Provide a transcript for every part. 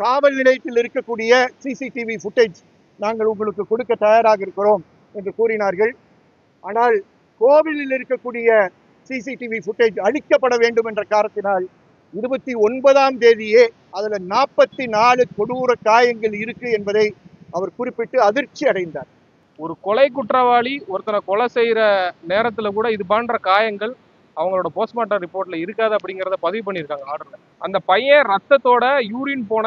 காவல் நிலையத்தில் இருக்கக்கூடிய சிசிடிவி ஃபுட்டேஜ் நாங்கள் உங்களுக்கு கொடுக்க தயாராக இருக்கிறோம் என்று கூறினார்கள். ஆனால் கோவிலில் இருக்கக்கூடிய சிசிடிவி ஃபுட்டேஜ் அழிக்கப்பட வேண்டும் என்ற காரணத்தினால் 29ஆம் தேதியே அதுல 44 கொடூர காயங்கள் இருக்கு என்பதை அவர் குறிப்பிட்டு அதிர்ச்சி அடைந்தார். ஒரு கொலை குற்றவாளி ஒருத்தனை கொலை செய்யற நேரத்துல கூட இது போன்ற காயங்கள் அவங்களோட போஸ்ட்மார்ட்டம் ரிப்போர்ட்ல இருக்காது அப்படிங்கிறத பதிவு பண்ணியிருக்காங்க ஆர்டர்ல. அந்த பையன் ரத்தத்தோட யூரின் போன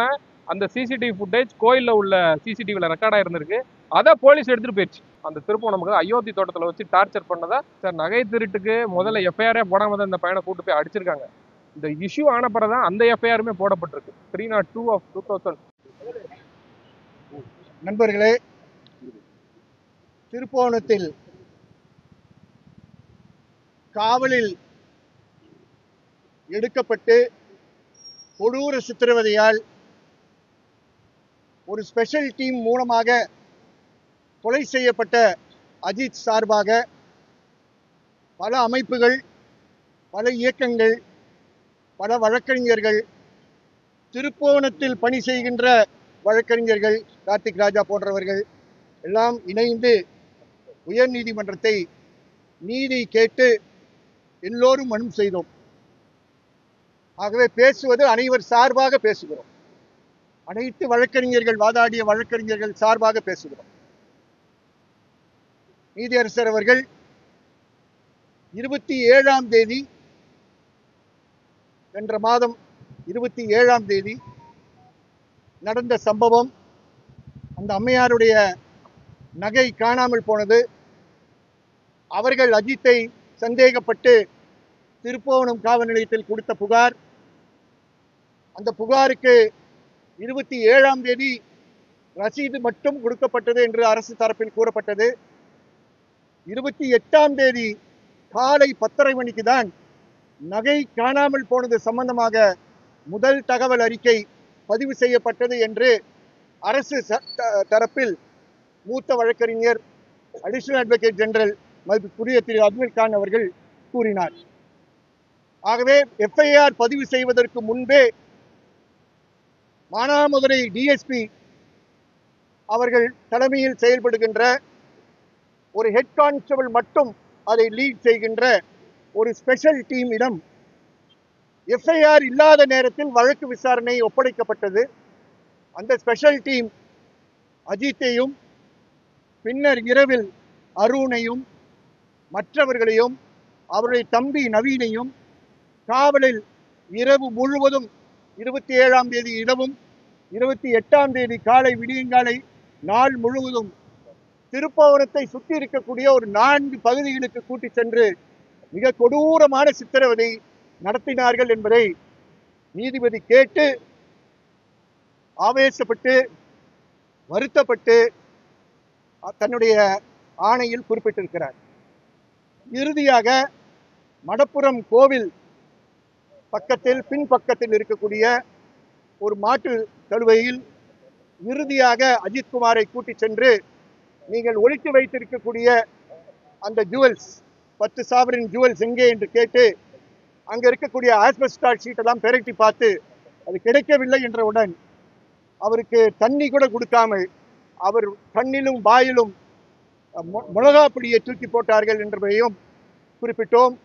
அந்த சிசிடிவி ஃபுட்டேஜ் கோயில்ல உள்ள சிசிடிவில ரெக்கார்டா இருந்திருக்கு. அதை போலீஸ் எடுத்துட்டு போயிடுச்சு. அந்த திருப்பூர் அயோத்தி தோட்டத்துல வச்சு டார்ச்சர் பண்ணதா சார். நகை திருட்டுக்கு முதல்ல எஃப்ஐஆரே போடாம தான் இந்த பையனை கூட்டு போய் அடிச்சிருக்காங்க. இந்த இஷ்யூ ஆன பிறகுதான் அந்த எஃப்ஐஆருமே போடப்பட்டிருக்கு. 302 of 2000. நண்பர்களே, திருப்போணத்தில் காவலில் எடுக்கப்பட்டு கொடூர சித்திரவதையால் ஒரு ஸ்பெஷல் டீம் மூலமாக கொலை செய்யப்பட்ட அஜித் சார்பாக பல அமைப்புகள், பல இயக்கங்கள், பல வழக்கறிஞர்கள், திருப்போணத்தில் பணி செய்கின்ற வழக்கறிஞர்கள், கார்த்திக் ராஜா போன்றவர்கள் எல்லாம் இணைந்து உயர் நீதிமன்றத்தை நீதி கேட்டு எல்லோரும் மனு செய்தோம். ஆகவே பேசுவது அனைவர் சார்பாக பேசுகிறோம். அனைத்து வழக்கறிஞர்கள், வாதாடிய வழக்கறிஞர்கள் சார்பாக பேசுகிறோம். நீதியரசர் அவர்கள் 27ஆம் தேதி, சென்ற மாதம் 27ஆம் தேதி நடந்த சம்பவம், அந்த அம்மையாருடைய நகை காணாமல் போனது, அவர்கள் அஜித்தை சந்தேகப்பட்டு திருப்போணம் காவல் நிலையத்தில் கொடுத்த புகார், அந்த புகாருக்கு 27ஆம் தேதி ரசீது மட்டும் கொடுக்கப்பட்டது என்று அரசு தரப்பில் கூறப்பட்டது. 28ஆம் தேதி காலை 10:30 மணிக்கு தான் நகை காணாமல் போனது சம்பந்தமாக முதல் தகவல் அறிக்கை பதிவு செய்யப்பட்டது என்று அரசு தரப்பில் மூத்த வழக்கறிஞர் அடிஷனல் அட்வொகேட் ஜெனரல் மதிப்புக்குரிய திரு அப்துல் கான் அவர்கள் கூறினார். ஆகவே எஃப்ஐஆர் பதிவு செய்வதற்கு முன்பே மானாமதுரை டிஎஸ்பி அவர்கள் தலைமையில் செயல்படுகின்ற ஒரு ஹெட் கான்ஸ்டபிள் மட்டும் அதை லீட் செய்கின்ற ஒரு ஸ்பெஷல் டீமிடம் எஃப்ஐஆர் இல்லாத நேரத்தில் வழக்கு விசாரணை ஒப்படைக்கப்பட்டது. அந்த ஸ்பெஷல் டீம் அஜித்தையும் பின்னர் இரவில் அருணையும் மற்றவர்களையும் அவருடைய தம்பி நவீனையும் காவலில் இரவு முழுவதும் 27ஆம் தேதி இரவும் 28ஆம் தேதி காலை விடியங்காலை நாள் முழுவதும் திருப்போணத்தை சுற்றி இருக்கக்கூடிய ஒரு 4 பகுதிகளுக்கு கூட்டி சென்று மிக கொடூரமான சித்திரவதை நடத்தினார்கள் என்பதை நீதிபதி கேட்டு ஆவேசப்பட்டு வருத்தப்பட்டு தன்னுடைய ஆணையில் குறிப்பிட்டிருக்கிறார். இறுதியாக மடப்புரம் கோவில் பக்கத்தில் பின்பக்கத்தில் இருக்கக்கூடிய ஒரு மாட்டு தழுவையில் இறுதியாக அஜித்குமாரை கூட்டி சென்று நீங்கள் ஒழித்து வைத்திருக்கக்கூடிய அந்த ஜுவல்ஸ் 10 சாவரின் ஜுவல்ஸ் எங்கே என்று கேட்டு அங்க இருக்கக்கூடிய ஆஸ்பெஸ்டாஸ் ஷீட் எல்லாம் பெரட்டி பார்த்து அது கிடைக்கவில்லை என்றவுடன் அவருக்கு தண்ணி கூட கொடுக்காமல் அவர் கண்ணிலும் வாயிலும் மிளகாப்பொடியை தூக்கி போட்டார்கள் என்பதையும் குறிப்பிட்டோம்.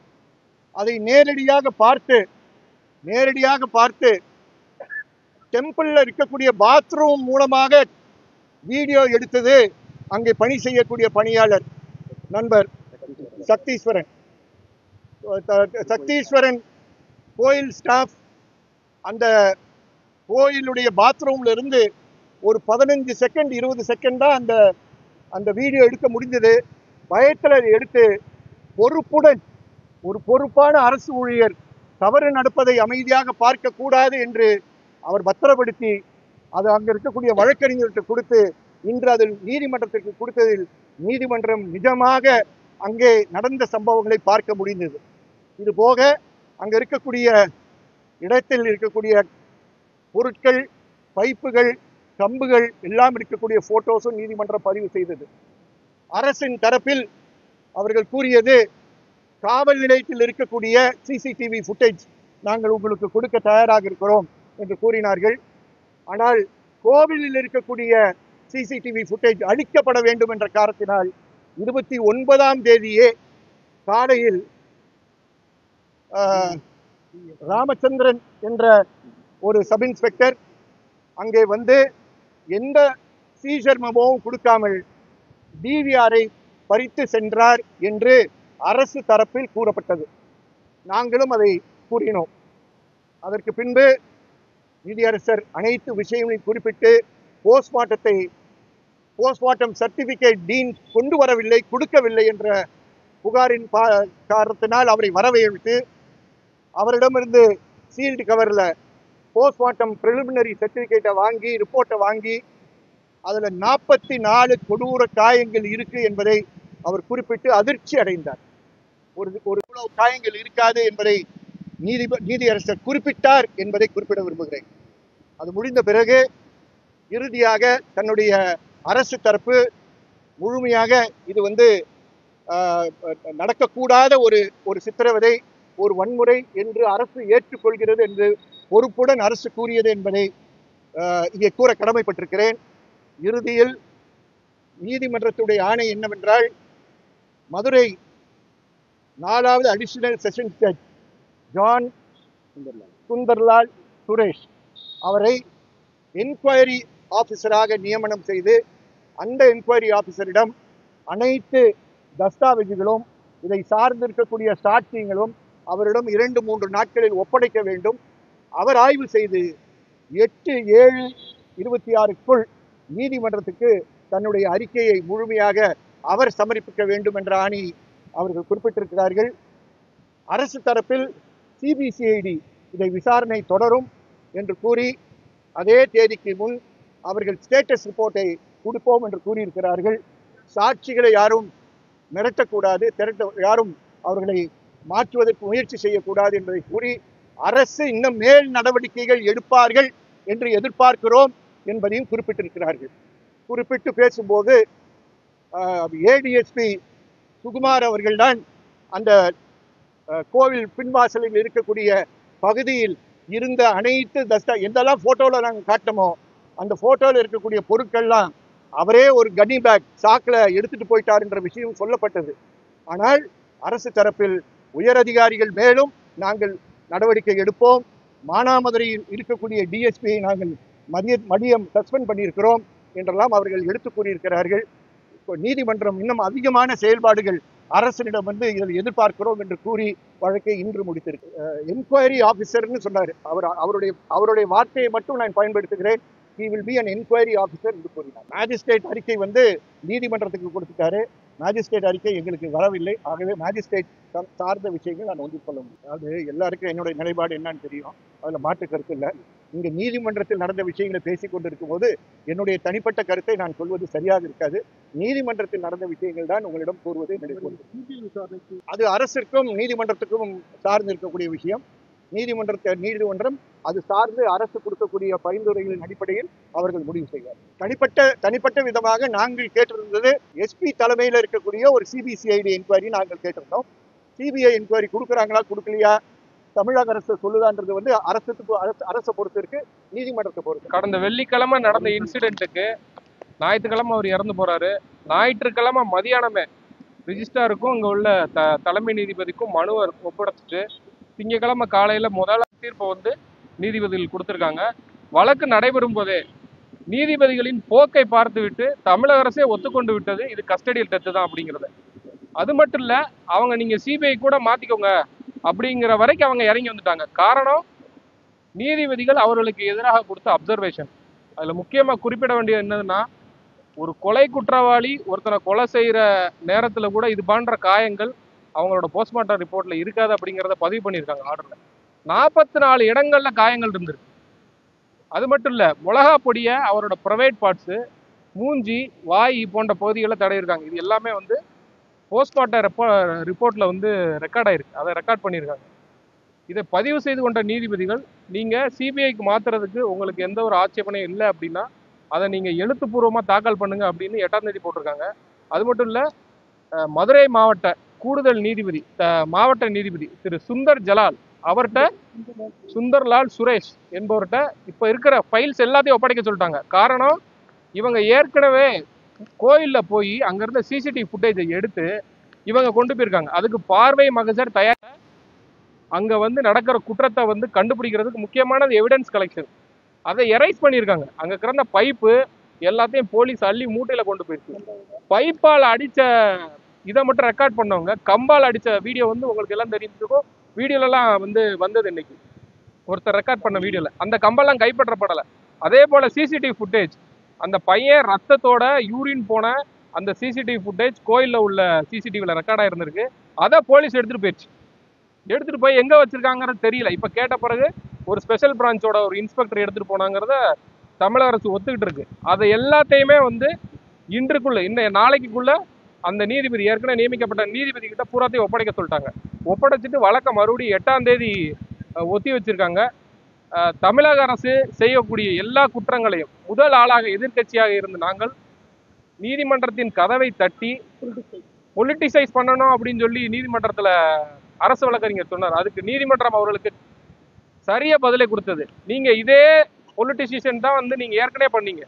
அதை நேரடியாக பார்த்து டெம்பிள்ல இருக்கக்கூடிய பாத்ரூம் மூலமாக வீடியோ எடுத்தது அங்கே பணி செய்யக்கூடிய பணியாளர் நண்பர் சக்தீஸ்வரன் கோயில் ஸ்டாஃப். அந்த கோயிலுடைய பாத்ரூம்ல இருந்து ஒரு 15 செகண்ட் 20 செகண்ட் தான் அந்த வீடியோ எடுக்க முடிஞ்சது. பயத்தில் எடுத்து பொறுப்புடன் ஒரு பொறுப்பான அரசு ஊழியர் தவறு நடப்பதை அமைதியாக பார்க்க கூடாது என்று அவர் பத்திரப்படுத்தி அது அங்க இருக்கக்கூடிய வழக்கறிஞருக்கு கொடுத்து இன்று அதில் நீதிமன்றத்திற்கு கொடுத்ததில் நீதிமன்றம் நிஜமாக அங்கே நடந்த சம்பவங்களை பார்க்க முடிந்தது. இது போக அங்க இருக்கக்கூடிய இடத்தில் இருக்கக்கூடிய பொருட்கள், பைப்புகள், கம்புகள் எல்லாம் இருக்கக்கூடிய போட்டோஸும் நீதிமன்றம் பதிவு செய்தது. அரசின் தரப்பில் அவர்கள் கூறியது, காவல் நிலையத்தில் இருக்கக்கூடிய சிசிடிவி ஃபுட்டேஜ் நாங்கள் உங்களுக்கு கொடுக்க தயாராக இருக்கிறோம் என்று கூறினார்கள். ஆனால் கோவிலில் இருக்கக்கூடிய சிசிடிவி ஃபுட்டேஜ் அழிக்கப்பட வேண்டும் என்ற காரணத்தினால் 29ஆம் தேதியே காலையில் ராமச்சந்திரன் என்ற ஒரு சப் இன்ஸ்பெக்டர் அங்கே வந்து எந்த சீசர் மெமோவும் கொடுக்காமல் டிவிஆரை பறித்து சென்றார் என்று அரசு தரப்பில் கூறப்பட்டது. நாங்களும் அதை கூறினோம். அதற்கு பின்பு நீதியரசர் அனைத்து விஷயங்களையும் குறிப்பிட்டு போஸ்ட்மார்ட்டம் சர்டிபிகேட் டீன் கொண்டு வரவில்லை, கொடுக்கவில்லை என்ற புகாரின் காரணத்தினால் அவரை வரவேற்று அவரிடமிருந்து சீல்டு கவர்ல போஸ்ட்மார்ட்டம் பிரிலிமினரி சர்டிபிகேட்டை வாங்கி ரிப்போர்ட்டை வாங்கி அதுல 44 கொடூர காயங்கள் இருக்கு என்பதை அவர் குறிப்பிட்டு அதிர்ச்சி அடைந்தார். ஒரு காயங்கள் இருக்காது என்பதை நீதியரசர் குறிப்பிட்டார் என்பதை குறிப்பிட விரும்புகிறேன். அது முடிந்த பிறகு இறுதியாக தன்னுடைய அரசு தரப்பு முழுமையாக இது வந்து நடக்கக்கூடாத ஒரு சித்திரவதை, ஒரு வன்முறை என்று அரசு ஏற்றுக்கொள்கிறது என்று பொறுப்புடன் அரசு கூறியது என்பதை இங்கே கூற கடமைப்பட்டிருக்கிறேன். இறுதியில் நீதிமன்றத்துடைய ஆணை என்னவென்றால், மதுரை 4வது additional sessions judge John Sunderlal Suresh அவரை என்கொயரி ஆபீசராக நியமனம் செய்து அந்த என்கொயரி ஆபீசரிடம் அனைத்து தஸ்தாவேஜுகளும் இதை சார்ந்திருக்கக்கூடிய சாட்சியங்களும் அவரிடம் 2-3 நாட்களில் ஒப்படைக்க வேண்டும். அவர் ஆய்வு செய்து 8/7/26க்குள் நீதிமன்றத்துக்கு தன்னுடைய அறிக்கையை முழுமையாக அவர் சமர்ப்பிக்க வேண்டும் என்ற ஆணை அவர்கள் குறிப்பிட்டிருக்கிறார்கள். அரசு தரப்பில் சிபிசிஐடி இதை விசாரணை தொடரும் என்று கூறி அதே தேதிக்கு முன் அவர்கள் ஸ்டேட்டஸ் ரிப்போர்ட்டை கொடுப்போம் என்று கூறியிருக்கிறார்கள். சாட்சிகளை யாரும் மிரட்டக்கூடாது, யாரும் அவர்களை மாற்றுவதற்கு முயற்சி செய்யக்கூடாது என்பதை கூறி அரசு இன்னும் மேல் நடவடிக்கைகள் எடுப்பார்கள் என்று எதிர்பார்க்கிறோம் என்பதையும் குறிப்பிட்டிருக்கிறார்கள். குறிப்பிட்டு பேசும்போது ஏடிஎஸ்பி சுகுமார் அவர்கள்தான் அந்த கோவில் பின்வாசலில் இருக்கக்கூடிய பகுதியில் இருந்த அனைத்து எந்தெல்லாம் போட்டோல நாங்கள் காட்டமோ அந்த போட்டோல இருக்கக்கூடிய பொருட்கள்லாம் அவரே ஒரு கன்னி பேக் சாக்கில் எடுத்துட்டு போயிட்டார் என்ற விஷயம் சொல்லப்பட்டது. ஆனால் அரசு தரப்பில் உயர் அதிகாரிகள் மேலும் நாங்கள் நடவடிக்கை எடுப்போம், மானாமதுரையில் இருக்கக்கூடிய டிஎஸ்பியை நாங்கள் மதியம் சஸ்பெண்ட் பண்ணியிருக்கிறோம் என்றெல்லாம் அவர்கள் எடுத்து கூறியிருக்கிறார்கள். நீதிமன்றம் இன்னும் அதிகமான செயல்பாடுகள் அரசிடம் வந்து இதில் எதிர்பார்க்கிறோம் என்று கூறி வழக்கை இன்று முடித்திருக்கு. என்கொயரி ஆபீசர்னு சொன்னார். அவருடைய வார்த்தையை மட்டும் நான் பயன்படுத்துகிறேன். he will be an inquiry officer என்று கூறினார். மேஜிஸ்ட்ரேட் அறிக்கை வந்து நீதிமன்றத்துக்கு கொடுத்துட்டாரு. மேஜிஸ்ட்ரேட் அறிக்கை எங்களுக்கு வரவில்லை. ஆகவே மேஜிஸ்ட்ரேட் சார்ந்த விஷயங்கள் நான் ஒன்றிக் கொள்ள முடியும். அது எல்லாருக்கும் என்னுடைய நிலைப்பாடு என்னன்னு தெரியும், அதில் மாற்று கருத்து இல்லை. இங்கே நீதிமன்றத்தில் நடந்த விஷயங்களை பேசிக் கொண்டிருக்கும் போது என்னுடைய தனிப்பட்ட கருத்தை நான் சொல்வது சரியாக இருக்காது. நீதிமன்றத்தில் நடந்த விஷயங்கள் தான் உங்களிடம் கூறுவது என்னுடைய பொறுப்பு. அது அரசிற்கும் நீதிமன்றத்துக்கும் சார்ந்து இருக்கக்கூடிய விஷயம். நீதிமன்றம் அது சார்ந்து அரசு கொடுக்கக்கூடிய பரிந்துரைகளின் அடிப்படையில் அவர்கள் முடிவு செய்வார். தனிப்பட்ட விதமாக நாங்கள் கேட்டிருந்தது எஸ்பி தலைமையில் இருக்கக்கூடிய ஒரு சிபிசிஐடி என்கொயரி நாங்கள் கேட்டிருந்தோம். சிபிஐ என்கொயரி கொடுக்குறாங்களா கொடுக்கலையா தமிழக அரசு சொல்லுதான்றது வந்து அரசை பொறுத்து இருக்கு, நீதிமன்றத்தை பொறுத்து. கடந்த வெள்ளிக்கிழமை நடந்த இன்சிடென்ட்டுக்கு ஞாயிற்றுக்கிழமை அவர் இறந்து போறாரு. ஞாயிற்றுக்கிழமை மதியானமே ரிஜிஸ்ட்ராருக்கும் இங்க உள்ள தலைமை நீதிபதிக்கும் மனுவை ஒப்படைச்சிட்டு திங்கக்கிழமை காலையில முதல் தீர்ப்பை வந்து நீதிபதிகள் கொடுத்திருக்காங்க. வழக்கு நடைபெறும் போதே நீதிபதிகளின் போக்கை பார்த்துவிட்டு தமிழக அரசே ஒத்துக்கொண்டு விட்டது இது கஸ்டடியல் டெத்து தான் அப்படிங்கிறது. அது மட்டும் இல்ல, அவங்க நீங்க சிபிஐ கூட மாத்திக்கோங்க அப்படிங்கிற வரைக்கும் அவங்க இறங்கி வந்துட்டாங்க. காரணம், நீதிபதிகள் அவர்களுக்கு எதிராக கொடுத்த அப்சர்வேஷன். அதுல முக்கியமா குறிப்பிட வேண்டியது என்னதுன்னா, ஒரு கொலை குற்றவாளி ஒருத்தனை கொலை செய்யற நேரத்துல கூட இது போன்ற காயங்கள் அவங்களோட போஸ்ட்மார்ட்டம் ரிப்போர்ட்ல இருக்காது அப்படிங்கிறத பதிவு பண்ணியிருக்காங்க ஆர்டர்ல. 44 இடங்கள்ல காயங்கள் இருந்திருக்கு. அது மட்டும் இல்ல, மிளகா பொடியை அவரோட ப்ரைவேட் பார்ட்ஸு, மூஞ்சி, வாய் போன்ற பகுதிகளில் தடையிருக்காங்க. இது எல்லாமே வந்து போஸ்ட்மார்ட்டம் ரிப்போர்ட்ல வந்து ரெக்கார்ட் ஆயிருக்கு, அதை ரெக்கார்ட் பண்ணியிருக்காங்க. இதை பதிவு செய்து கொண்ட நீதிபதிகள், நீங்க சிபிஐக்கு மாத்துறதுக்கு உங்களுக்கு எந்த ஒரு ஆட்சேபனையும் இல்லை அப்படின்னா அதை நீங்க எழுத்துப்பூர்வமா தாக்கல் பண்ணுங்க அப்படின்னு 8ஆம் தேதி போட்டிருக்காங்க. அது மட்டும் இல்ல, மதுரை மாவட்ட கூடுதல் நீதிபதி மாவட்ட நீதிபதி திரு சுந்தர் ஜலால் அவர்கிட்ட சுந்தர்லால் சுரேஷ் என்பவர்கிட்ட இப்ப இருக்கிற ஃபைல்ஸ் எல்லாத்தையும் ஒப்படைக்க சொல்லிட்டாங்க. காரணம், இவங்க ஏற்கனவே கோயில்ல போய் அங்க இருந்த சிசிடிவி ஃபுட்டேஜை எடுத்து இவங்க கொண்டு போயிருக்காங்க. அதுக்கு பார்வை மகஜர் தயார். அங்க வந்து நடக்கிற குற்றத்தை வந்து கண்டுபிடிக்கிறதுக்கு முக்கியமானது எவிடன்ஸ் கலெக்ஷன். அதை எரைஸ் பண்ணியிருக்காங்க. அங்க கிடந்த பைப்பு எல்லாத்தையும் போலீஸ் அள்ளி மூட்டையில கொண்டு போயிருக்கு. பைப்பால் அடிச்ச இதை மட்டும் ரெக்கார்ட் பண்ணவங்க கம்பால் அடிச்ச வீடியோ வந்து உங்களுக்கு எல்லாம் தெரிஞ்சிருக்கும். வீடியோலாம் வந்து வந்தது இன்னைக்கு ஒருத்தர் ரெக்கார்ட் பண்ண வீடியோல. அந்த கம்பெல்லாம் கைப்பற்றப்படலை. அதே போல சிசிடிவி ஃபுட்டேஜ், அந்த பையன் ரத்தத்தோட யூரின் போன அந்த சிசிடிவி ஃபுட்டேஜ் கோயில்ல உள்ள சிசிடிவில ரெக்கார்ட் ஆயிருந்திருக்கு. அதை போலீஸ் எடுத்துட்டு போயிடுச்சு. எடுத்துட்டு போய் எங்க வச்சிருக்காங்கிறது தெரியல. இப்ப கேட்ட பிறகு ஒரு ஸ்பெஷல் பிரான்ச்சோட ஒரு இன்ஸ்பெக்டர் எடுத்துட்டு போனாங்கிறத தமிழக அரசு ஒத்துக்கிட்டு இருக்கு. அதை எல்லாத்தையுமே வந்து இன்றுக்குள்ள இந்த நாளைக்குள்ள அந்த நீதிபதி, ஏற்கனவே நியமிக்கப்பட்ட நீதிபதி கிட்ட பூராத்தையும் ஒப்படைக்க சொல்லிட்டாங்க. ஒப்படைச்சிட்டு வழக்க மறுபடியும் 8ஆம் தேதி ஒத்தி வச்சிருக்காங்க. தமிழக அரசு செய்யக்கூடிய எல்லா குற்றங்களையும் முதல் ஆளாக எதிர்க்கட்சியாக இருந்து நாங்கள் நீதிமன்றத்தின் கதவை தட்டி பொலிட்டிசைஸ் பண்ணணும் அப்படின்னு சொல்லி நீதிமன்றத்துல அரசு வழக்கறிஞர் சொன்னார். அதுக்கு நீதிமன்றம் அவர்களுக்கு சரியா பதிலை கொடுத்தது. நீங்க இதே பொலிட்டிசியன் தான் வந்து நீங்க ஏற்கனவே பண்ணீங்க.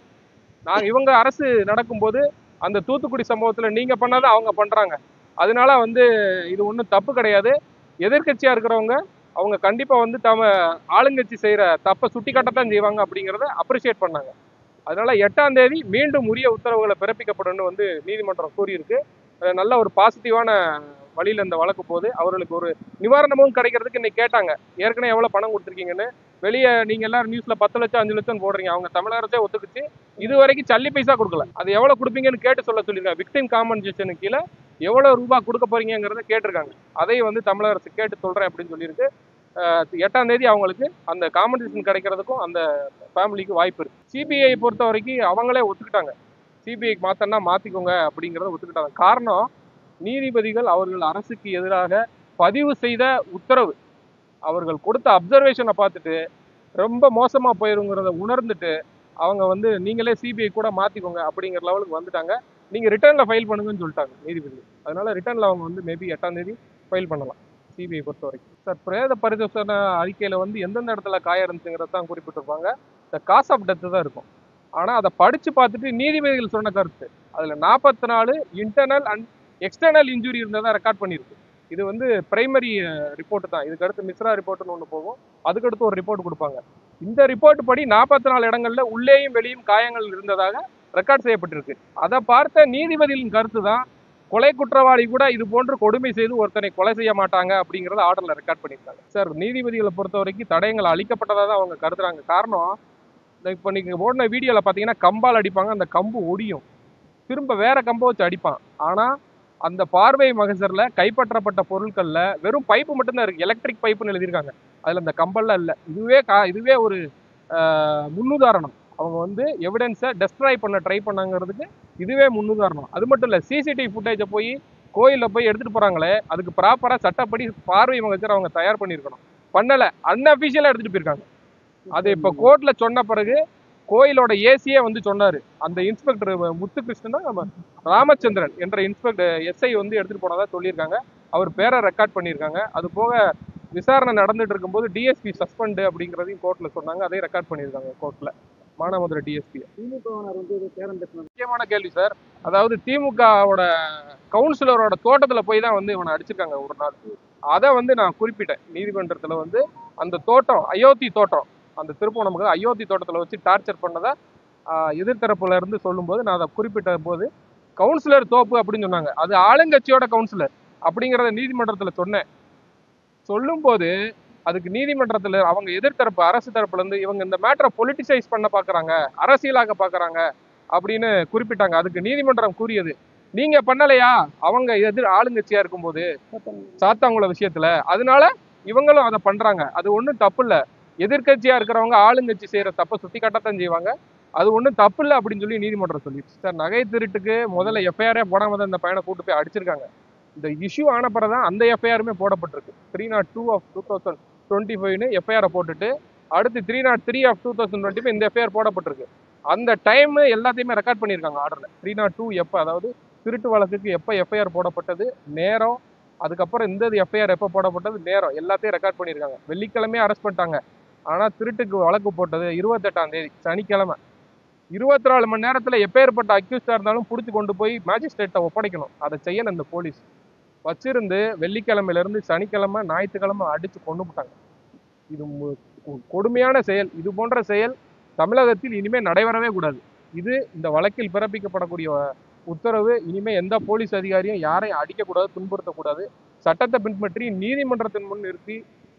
இவங்க அரசு நடக்கும்போது அந்த தூத்துக்குடி சம்பவத்துல நீங்க பண்ணாத அவங்க பண்றாங்க. அதனால வந்து இது ஒன்றும் தப்பு கிடையாது. எதிர்கட்சியா இருக்கிறவங்க அவங்க கண்டிப்பா வந்து ஆளுங்கட்சி செய்யற தப்பை சுட்டி காட்டத்தான் செய்வாங்க அப்படிங்கிறத அப்ரிசியேட் பண்ணாங்க. அதனால 8ஆம் தேதி மீண்டும் உரிய உத்தரவுகளை பிறப்பிக்கப்படும் வந்து நீதிமன்றம் கூறியிருக்கு. நல்ல ஒரு பாசிட்டிவான வழியில இந்த வழக்கு போகுது. அவர்களுக்கு ஒரு நிவாரணமும் கிடைக்கிறதுக்கு இன்னைக்கு கேட்டாங்க, ஏற்கனவே எவ்வளவு பணம் கொடுத்துருக்கீங்கன்னு. வெளியே நீங்க எல்லாரும் நியூஸ்ல 10 லட்சம் 5 லட்சம் போடுறீங்க. அவங்க தமிழக அரசே ஒத்துக்குச்சு. இது வரைக்கும் சல்லி பைசா கொடுக்கல. அது எவ்வளவு கொடுப்பீங்கன்னு கேட்டு சொல்லியிருக்காங்க. விக்டிம் காம்பன்சேஷனுக்கு கீழே எவ்வளவு ரூபாய் கொடுக்க போறீங்கிறத கேட்டிருக்காங்க. அதை வந்து தமிழக அரசு கேட்டு சொல்றேன் அப்படின்னு சொல்லியிருக்கு. 8ஆம் தேதி அவங்களுக்கு அந்த காம்பன்சேஷன் கிடைக்கிறதுக்கும் அந்த ஃபேமிலிக்கு வாய்ப்பு இருக்கு. சிபிஐ பொறுத்த வரைக்கும் அவங்களே ஒத்துக்கிட்டாங்க. சிபிஐ மாத்தன்னா மாத்திக்கோங்க அப்படிங்கிறத ஒத்துக்கிட்டாங்க. காரணம், நீதிபதிகள் அவர்கள் அரசுக்கு எதிராக பதிவு செய்த உத்தரவு, அவர்கள் கொடுத்த அப்சர்வேஷனை பார்த்துட்டு ரொம்ப மோசமா போயிருங்கிறத உணர்ந்துட்டு அவங்க வந்து நீங்களே சிபிஐ கூட மாத்திக்கோங்க அப்படிங்கிற லெவலுக்கு வந்துட்டாங்க. நீங்க ரிட்டர்ன்ல ஃபைல் பண்ணுங்கன்னு சொல்லிட்டாங்க நீதிபதி. அதனால ரிட்டர்ன்ல அவங்க வந்து மேபி 8ஆம் தேதி ஃபைல் பண்ணலாம் சிபிஐ பொறுத்த வரைக்கும். சார், பிரேத பரிசோதனை அறிக்கையில வந்து எந்தெந்த இடத்துல காயம் இருந்துச்சுங்கிறத தான் குறிப்பிட்டிருப்பாங்க. இந்த காஸ் ஆஃப் டெத்து தான் இருக்கும். ஆனா அதை படிச்சு பார்த்துட்டு நீதிபதிகள் சொன்ன கருத்து அதுல 44 இன்டர்னல் அண்ட் எக்ஸ்டர்னல் இன்ஜுரி இருந்ததா ரெக்கார்ட் பண்ணியிருக்கு. இது வந்து பிரைமரி ரிப்போர்ட் தான். இதுக்கு அடுத்து மிஸ்ரா ரிப்போர்ட்னு ஒன்று போகும். அதுக்கடுத்து ஒரு ரிப்போர்ட் கொடுப்பாங்க. இந்த ரிப்போர்ட் படி 44 இடங்கள்ல உள்ளேயும் வெளியும் காயங்கள் இருந்ததாக ரெக்கார்ட் செய்யப்பட்டிருக்கு. அதை பார்த்த நீதிபதிகளின் கருத்து தான் கொலை குற்றவாளி கூட இது போன்று கொடுமை செய்து ஒருத்தனை கொலை செய்ய மாட்டாங்க அப்படிங்கறத ஆர்டர்ல ரெக்கார்ட் பண்ணியிருக்காங்க. சார், நீதிபதிகளை பொறுத்த வரைக்கும் தடயங்கள் அழிக்கப்பட்டதா தான் அவங்க கருதுறாங்க. காரணம், இப்போ நீங்க ஓடின வீடியோல பாத்தீங்கன்னா கம்பால் அடிப்பாங்க, அந்த கம்பு ஒடியும், திரும்ப வேற கம்பை வச்சு அடிப்பான். ஆனா அந்த பார்வை மகசர்ல கைப்பற்றப்பட்ட பொருட்கள்ல வெறும் பைப்பு மட்டும்தான் இருக்கு. எலக்ட்ரிக் பைப்புன்னு எழுதியிருக்காங்க. அதுல இந்த கம்பல்லாம் இல்லை. இதுவே ஒரு முன்னுதாரணம். அவங்க வந்து எவிடன்ஸை டெஸ்ட்ராய் பண்ண ட்ரை பண்ணாங்கிறதுக்கு இதுவே முன்னுதாரணம். அது மட்டும் இல்லை, சிசிடிவி ஃபுட்டேஜை போய் கோயிலில் போய் எடுத்துட்டு போறாங்களே, அதுக்கு ப்ராப்பராக சட்டப்படி பார்வை மகசர் அவங்க தயார் பண்ணியிருக்கணும். பண்ணலை, அன்அஃபிஷியலாக எடுத்துட்டு போயிருக்காங்க. அது இப்போ கோர்ட்ல சொன்ன பிறகு கோயிலோட ஏசியே வந்து சொன்னாரு. அந்த இன்ஸ்பெக்டர் முத்துகிருஷ்ணன், நம்ம ராமச்சந்திரன் என்ற இன்ஸ்பெக்டர் எஸ்ஐ வந்து எடுத்துட்டு போனதா சொல்லியிருக்காங்க. அவர் பேரை ரெக்கார்ட் பண்ணியிருக்காங்க. அது போக விசாரணை நடந்துட்டு இருக்கும்போது டிஎஸ்பி சஸ்பெண்ட் அப்படிங்கிறதையும் கோர்ட்ல சொன்னாங்க. அதையும் ரெக்கார்ட் பண்ணியிருக்காங்க கோர்ட்ல. மானாமதுரை டிஎஸ்பி. முக்கியமான கேள்வி சார். அதாவது திமுகவோட கவுன்சிலரோட தோட்டத்துல போய் தான் வந்து இவனை அடிச்சிருக்காங்க ஒரு நாள். அதை வந்து நான் குறிப்பிட்டேன் நீதிமன்றத்துல. வந்து அந்த தோட்டம் அயோத்தி தோட்டம், அந்த திருப்பூர் நமக்கு அயோத்தி தோட்டத்துல வச்சு டார்ச்சர் பண்ணதா எதிர்த்தரப்புல இருந்து சொல்லும்போது நான் அதை குறிப்பிட்ட போது கவுன்சிலர் தோப்பு அப்படின்னு சொன்னாங்க. அது ஆளுங்கட்சியோட கவுன்சிலர் அப்படிங்கிறத நீதிமன்றத்துல சொன்னேன். சொல்லும் போது அதுக்கு நீதிமன்றத்துல அவங்க எதிர்த்தரப்பு அரசு தரப்புல இருந்து இவங்க இந்த மேட்டரை பொலிட்டிசைஸ் பண்ண பாக்குறாங்க, அரசியலாக்க பாக்குறாங்க அப்படின்னு குறிப்பிட்டாங்க. அதுக்கு நீதிமன்றம் கூறியது, நீங்க பண்ணலையா, அவங்க ஆளுங்கட்சியா இருக்கும்போது சாத்தாங்குளம் விஷயத்துல, அதனால இவங்களும் அதை பண்றாங்க, அது ஒண்ணும் தப்பு இல்ல. எதிர்கட்சியா இருக்கிறவங்க ஆளுங்கட்சி செய்யற தப்பை சுட்டி காட்டத்தான் செய்வாங்க, அது ஒண்ணும் தப்பு இல்லை அப்படின்னு சொல்லி நீதிமன்றம் சொல்லிடுச்சு. சார், நகை திருட்டுக்கு முதல்ல எஃப்ஐஆரே போடாம தான் இந்த பையனை கூட்டு போய் அடிச்சிருக்காங்க. இந்த இஷ்யூ ஆன பிறகுதான் அந்த எஃப்ஐஆருமே போடப்பட்டிருக்கு. 302 of 2025 எஃப்ஐஆரை போட்டுட்டு அடுத்து 303 of 2025 இந்த எஃப்ஐஆர் போடப்பட்டிருக்கு. அந்த டைம் எல்லாத்தையுமே ரெக்கார்ட் பண்ணியிருக்காங்க ஆர்டர்ல. 302 எப்போ, அதாவது திருட்டு வழக்குக்கு எப்போ எஃப்ஐஆர் போடப்பட்டது, நேரம், அதுக்கப்புறம் இந்த எஃப்ஐஆர் எப்போ போடப்பட்டது நேரம் எல்லாத்தையும் ரெக்கார்ட் பண்ணியிருக்காங்க. வெள்ளிக்கிழமையே அரெஸ்ட் பண்ணிட்டாங்க. ஆனால் திருட்டுக்கு வழக்கு போட்டது 28ஆம் தேதி சனிக்கிழமை. 24 மணி நேரத்தில் எப்பேற்பட்ட அக்யூஸ்டாக இருந்தாலும் பிடிச்சி கொண்டு போய் மேஜிஸ்ட்ரேட்டை ஒப்படைக்கணும். அதை செய்யலை இந்த போலீஸ். வச்சிருந்து வெள்ளிக்கிழமையிலேருந்து சனிக்கிழமை ஞாயிற்றுக்கிழமை அடித்து கொண்டு போட்டாங்க. இது கொடுமையான செயல். இது போன்ற செயல் தமிழகத்தில் இனிமேல் நடைபெறவே கூடாது. இது இந்த வழக்கில் பிறப்பிக்கப்படக்கூடிய உத்தரவு. இனிமேல் எந்த போலீஸ் அதிகாரியும் யாரையும் அடிக்கக்கூடாது, துன்புறுத்தக்கூடாது. சட்டத்தை பின்பற்றி நீதிமன்றத்தின் முன் நிறுத்தி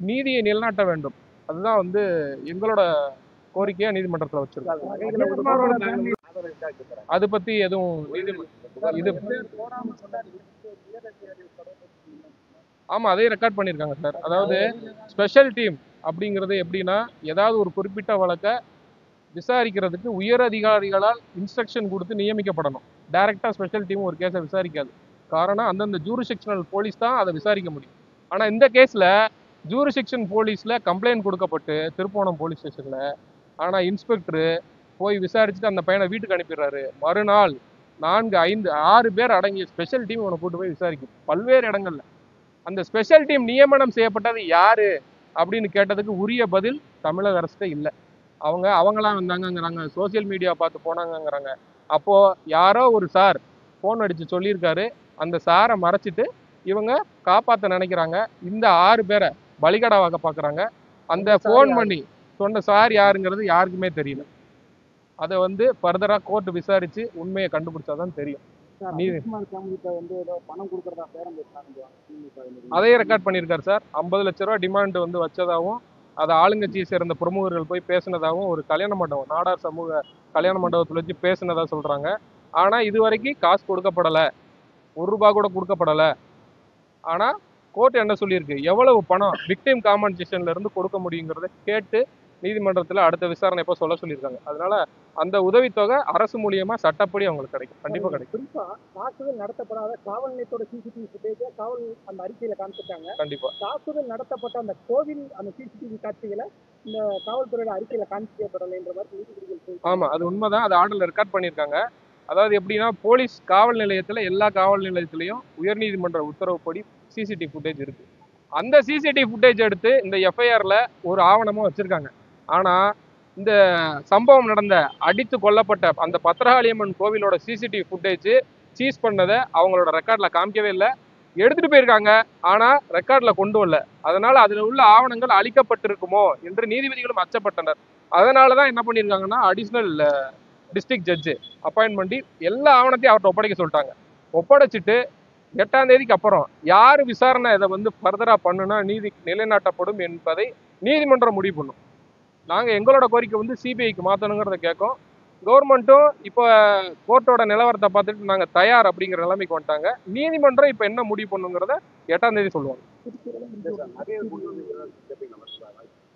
நீதியை நிலைநாட்ட வேண்டும். அதுதான் எங்களோட கோரிக்கையா நீதிமன்றத்தில் வச்சிருக்கோம். அது பத்தி எதுவும் இது ஆமா, அதையும் ரெக்கார்ட் பண்ணியிருக்காங்க சார். அதாவது ஸ்பெஷல் டீம் அப்படிங்கிறது எப்படின்னா, ஏதாவது ஒரு குறிப்பிட்ட வழக்கை விசாரிக்கிறதுக்கு உயர் அதிகாரிகளால் இன்ஸ்ட்ரக்ஷன் கொடுத்து நியமிக்கப்படணும். டைரக்டா ஸ்பெஷல் டீம் ஒரு கேஸை விசாரிக்காது. காரணம், அந்தந்த ஜூரிசெக்ஷனல் போலீஸ் தான் அதை விசாரிக்க முடியும். ஆனா இந்த கேஸ்ல ஜூரிசெக்ஷன் போலீஸ்ல கம்ப்ளைண்ட் கொடுக்கப்பட்டு திருப்போணம் போலீஸ் ஸ்டேஷன்ல, ஆனா இன்ஸ்பெக்டர் போய் விசாரிச்சுட்டு அந்த பையனை வீட்டுக்கு அனுப்பிடுறாரு. மறுநாள் 4, 5, 6 பேர் அடங்கிய ஸ்பெஷல் டீம் இவனை கூட்டு போய் விசாரிக்கும் பல்வேறு இடங்கள்ல. அந்த ஸ்பெஷல் டீம் நியமனம் செய்யப்பட்டது யாரு அப்படின்னு கேட்டதுக்கு உரிய பதில் தமிழக அரசு இல்லை. அவங்களாம் வந்தாங்கங்கிறாங்க, சோசியல் மீடியா பார்த்து போனாங்கங்கிறாங்க. அப்போ யாரோ ஒரு சார் ஃபோன் அடிச்சு சொல்லியிருக்காரு. அந்த சாரை மறைச்சிட்டு இவங்க காப்பாற்ற நினைக்கிறாங்க. இந்த 6 பேரை பலிகடாவாக பார்க்குறாங்க. அந்த ஃபோன் பண்ணி சொன்ன சார் யாருங்கிறது யாருக்குமே தெரியல. அதை ஃபர்தராக கோர்ட் விசாரிச்சு உண்மையை கண்டுபிடிச்சாதான் தெரியும். அதையே ரெக்கார்ட் பண்ணியிருக்காரு சார். 50 லட்ச ரூபா டிமாண்ட் வச்சதாகவும், அதை ஆளுங்கட்சியை சேர்ந்த பிரமுகர்கள் போய் பேசினதாகவும், ஒரு கல்யாண மண்டபம் நாடார் சமூக கல்யாண மண்டபத்தில் வச்சு பேசினதா சொல்றாங்க. ஆனா இது வரைக்கும் காசு கொடுக்கப்படலை, ₹1 கூட கொடுக்கப்படலை. ஆனா கோர்ட் என்ன சொல்லியிருக்கு, எவ்வளவு பணம் விக்டிம் காம்பன்சேஷன்ல இருந்து கொடுக்க முடியுங்கிறத கேட்டு நீதிமன்றத்தில் அடுத்த விசாரணை எப்போ சொல்ல சொல்லியிருக்காங்க. அதனால அந்த உதவித்தொகை அரசு மூலியமா சட்டப்படி அவங்களுக்கு கிடைக்கும், கண்டிப்பா கிடைக்கும். குறிப்பா தாக்குதல் நடத்தப்படாத காவல் நிலையத்தோட சிசிடிவி ஃபுட்டேஜ் காவல் அந்த அறிக்கையில காமிச்சிருக்காங்க. கண்டிப்பா தாக்குதல் நடத்தப்பட்ட அந்த கோவில் அந்த சிசிடிவி காட்சிகளை இந்த காவல்துறையோட அறிக்கையில காமிக்கப்படலைன்ற மாதிரி நீதிபதிகள். ஆமா, அது உண்மைதான். அது ஆர்டர்ல ரெக்கார்ட் பண்ணியிருக்காங்க. அதாவது எப்படின்னா, போலீஸ் காவல் நிலையத்துல எல்லா காவல் நிலையத்திலையும் உயர்நீதிமன்ற உத்தரவுப்படி சிசிடிவி ஃபுட்டேஜ் இருக்கு. அந்த சிசிடிவி ஃபுட்டேஜ் எடுத்து இந்த எஃப்ஐஆர்ல ஒரு ஆவணமும் வச்சிருக்காங்க. ஆனா இந்த சம்பவம் நடந்த அடித்து கொல்லப்பட்ட அந்த பத்திரகாளியம்மன் கோவிலோட சிசிடிவி ஃபுட்டேஜ் சீஸ் பண்ணதை அவங்களோட ரெக்கார்ட்ல காமிக்கவே இல்லை. எடுத்துட்டு போயிருக்காங்க, ஆனா ரெக்கார்ட்ல கொண்டு வரல. அதனால அதுல உள்ள ஆவணங்கள் அழிக்கப்பட்டிருக்குமோ என்று நீதிபதிகளும் அச்சப்பட்டனர். அதனாலதான் என்ன பண்ணியிருக்காங்கன்னா, அடிஷனல் டிஸ்ட்ரிக்ட் ஜட்ஜு அப்பாயின்ட் பண்ணி எல்லா ஆவணத்தையும் அவர்கிட்ட ஒப்படைக்க சொல்லிட்டாங்க. ஒப்படைச்சிட்டு 8ஆம் தேதிக்கு அப்புறம் யார் விசாரணை இதை ஃபர்தரா பண்ணுனா நீதி நிலைநாட்டப்படும் என்பதை நீதிமன்றம் முடிவு பண்ணும். நாங்கள் எங்களோட கோரிக்கை சிபிஐக்கு மாற்றணுங்கிறத கேட்கோம். கவர்மெண்ட்டும் இப்போ கோர்ட்டோட நிலவரத்தை பார்த்துட்டு நாங்கள் தயார் அப்படிங்கிற நிலைமைக்கு வந்துட்டாங்க. நீதிமன்றம் இப்போ என்ன முடிவு பண்ணுங்கிறத 8ஆம் தேதி சொல்லுவாங்க.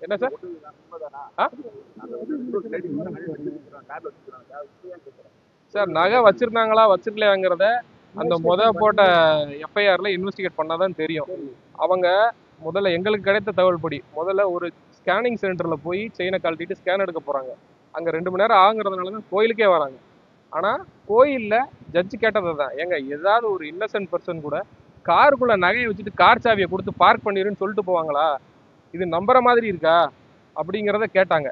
என்ன சார்? சார், நகை வச்சிருந்தாங்களா வச்சிருக்கலையாங்கிறத அந்த போட்ட எஃப்ஐஆர்ல இன்வெஸ்டிகேட் பண்ணாதான் தெரியும். அவங்க முதல்ல எங்களுக்கு கிடைத்த தகவல் படி முதல்ல ஒரு ஸ்கேனிங் சென்டர்ல போய் செயினை கழட்டிட்டு ஸ்கேன் எடுக்க போறாங்க. அங்க 2 மணி நேரம் ஆகுங்கிறதுனால தான் கோயிலுக்கே வராங்க. ஆனா கோயில்ல ஜட்ஜு கேட்டதை தான், ஏங்க ஏதாவது ஒரு இன்னசென்ட் பர்சன் கூட காருக்குள்ள நகையை வச்சுட்டு கார் சாவியை கொடுத்து பார்க் பண்ணிருன்னு சொல்லிட்டு போவாங்களா? இது நம்புற மாதிரி இருக்கா அப்படிங்கிறத கேட்டாங்க.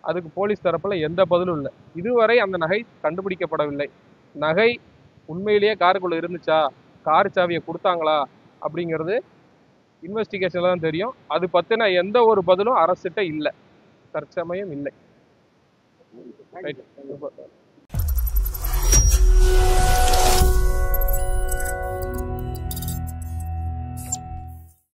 அதுக்கு போலீஸ் தரப்புல எந்த பதிலும் இல்லை. இதுவரை அந்த நகை கண்டுபிடிக்கப்படவில்லை. நகை உண்மையிலேயே காருக்குள்ள இருந்துச்சா, கார் சாவியை கொடுத்தாங்களா அப்படிங்கிறது இன்வெஸ்டிகேஷன்ல தான் தெரியும். அது பத்தின எந்த ஒரு பதிலும் அரசிட்ட இல்லை, தற்சமயம் இல்லை. ரைட்.